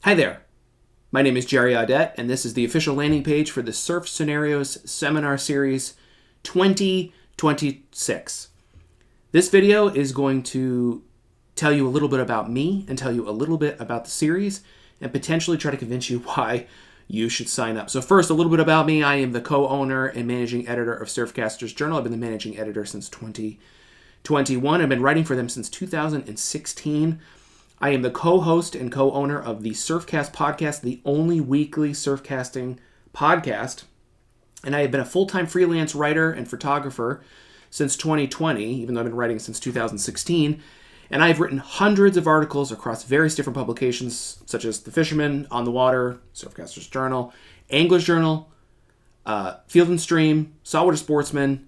Hi there. My name is Jerry Audette, and this is the official landing page for the Surf Scenarios Seminar Series 2026. This video is going to tell you a little bit about me and tell you a little bit about the series and potentially try to convince you why you should sign up. So first, a little bit about me. I am the co-owner and managing editor of Surfcasters Journal. I've been the managing editor since 2021. I've been writing for them since 2016. I am the co-host and co-owner of the Surfcast podcast, the only weekly surfcasting podcast. And I have been a full-time freelance writer and photographer since 2020, even though I've been writing since 2016. And I've written hundreds of articles across various different publications, such as The Fisherman, On the Water, Surfcasters Journal, Anglers Journal, Field and Stream, Saltwater Sportsman,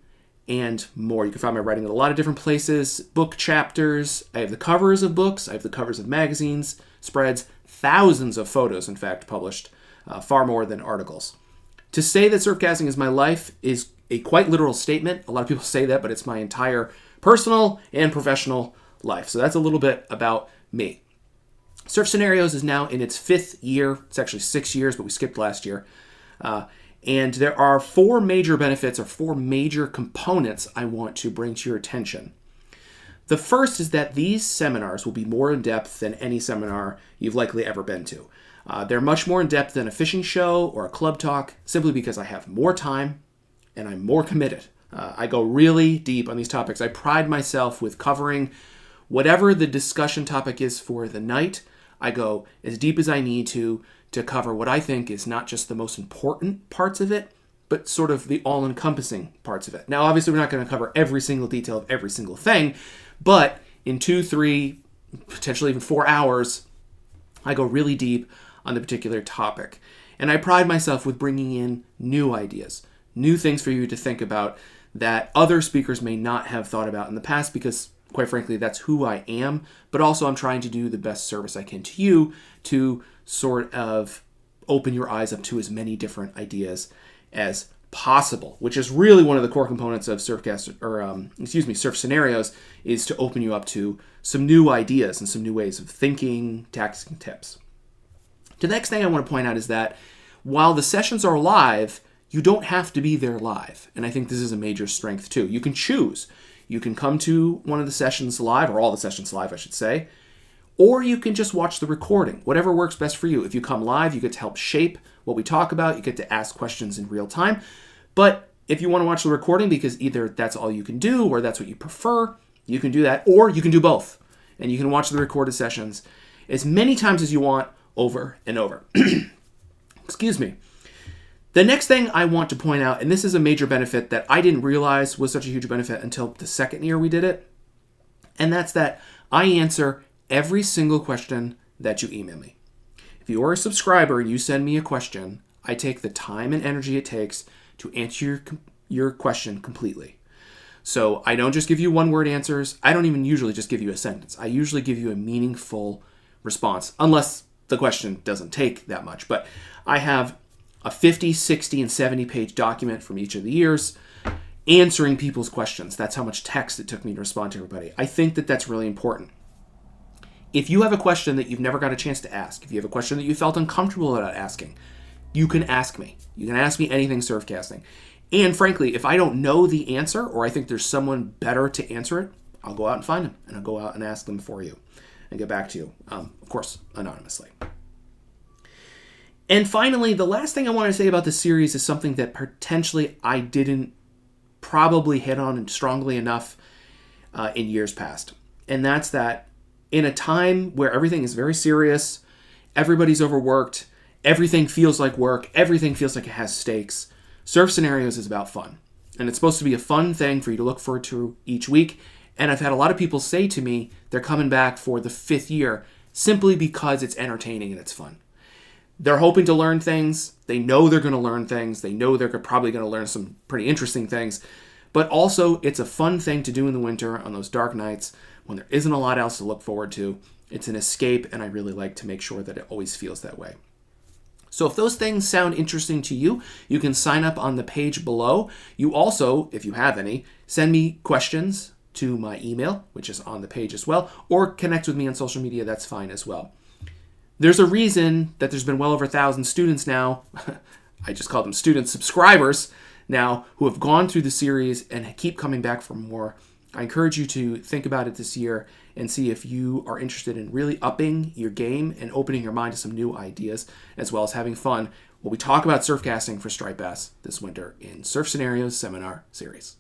and more. You can find my writing in a lot of different places, book chapters. I have the covers of books. I have the covers of magazines, spreads, thousands of photos, in fact, published, far more than articles. To say that surfcasting is my life is a quite literal statement. A lot of people say that, but it's my entire personal and professional life. So that's a little bit about me. Surf Scenarios is now in its 5th year. It's actually 6 years, but we skipped last year. And there are 4 major benefits or 4 major components I want to bring to your attention. The first is that these seminars will be more in depth than any seminar you've likely ever been to. They're much more in depth than a fishing show or a club talk, simply because I have more time and I'm more committed. I go really deep on these topics. I pride myself with covering whatever the discussion topic is for the night. I go as deep as I need to cover what I think is not just the most important parts of it, but sort of the all-encompassing parts of it. Now, obviously, we're not going to cover every single detail of every single thing, but in 2, 3, potentially even 4 hours, I go really deep on the particular topic. And I pride myself with bringing in new ideas, new things for you to think about that other speakers may not have thought about in the past, because quite frankly, that's who I am, but also I'm trying to do the best service I can to you to sort of open your eyes up to as many different ideas as possible, which is really one of the core components of Surf Scenarios, is to open you up to some new ideas and some new ways of thinking, tactics, and tips. The next thing I want to point out is that while the sessions are live, you don't have to be there live. And I think this is a major strength too. You can choose. You can come to one of the sessions live, or all the sessions live, I should say, or you can just watch the recording, whatever works best for you. If you come live, you get to help shape what we talk about. You get to ask questions in real time. But if you want to watch the recording because either that's all you can do or that's what you prefer, you can do that, or you can do both. And you can watch the recorded sessions as many times as you want, over and over. Excuse me. The next thing I want to point out, and this is a major benefit that I didn't realize was such a huge benefit until the second year we did it, and that's that I answer every single question that you email me. If you are a subscriber and you send me a question, I take the time and energy it takes to answer your question completely. So I don't just give you one-word answers. I don't even usually just give you a sentence. I usually give you a meaningful response, unless the question doesn't take that much. But I have a 50, 60, and 70-page document from each of the years answering people's questions. That's how much text it took me to respond to everybody. I think that that's really important. If you have a question that you've never got a chance to ask, if you have a question that you felt uncomfortable about asking, you can ask me. You can ask me anything surfcasting. And frankly, if I don't know the answer, or I think there's someone better to answer it, I'll go out and find them, and I'll go out and ask them for you and get back to you, of course, anonymously. And finally, the last thing I want to say about this series is something that potentially I didn't probably hit on strongly enough in years past. And that's that in a time where everything is very serious, everybody's overworked, everything feels like work, everything feels like it has stakes, Surf Scenarios is about fun. And it's supposed to be a fun thing for you to look forward to each week. And I've had a lot of people say to me they're coming back for the 5th year simply because it's entertaining and it's fun. They're hoping to learn things. They know they're going to learn things. They know they're probably going to learn some pretty interesting things. But also, it's a fun thing to do in the winter on those dark nights when there isn't a lot else to look forward to. It's an escape, and I really like to make sure that it always feels that way. So if those things sound interesting to you, you can sign up on the page below. You also, if you have any, send me questions to my email, which is on the page as well, or connect with me on social media. That's fine as well. There's a reason that there's been well over 1,000 students now, I just call them student subscribers now, who have gone through the series and keep coming back for more. I encourage you to think about it this year and see if you are interested in really upping your game and opening your mind to some new ideas, as well as having fun while we talk about surfcasting for Striped Bass this winter in Surf Scenarios Seminar Series.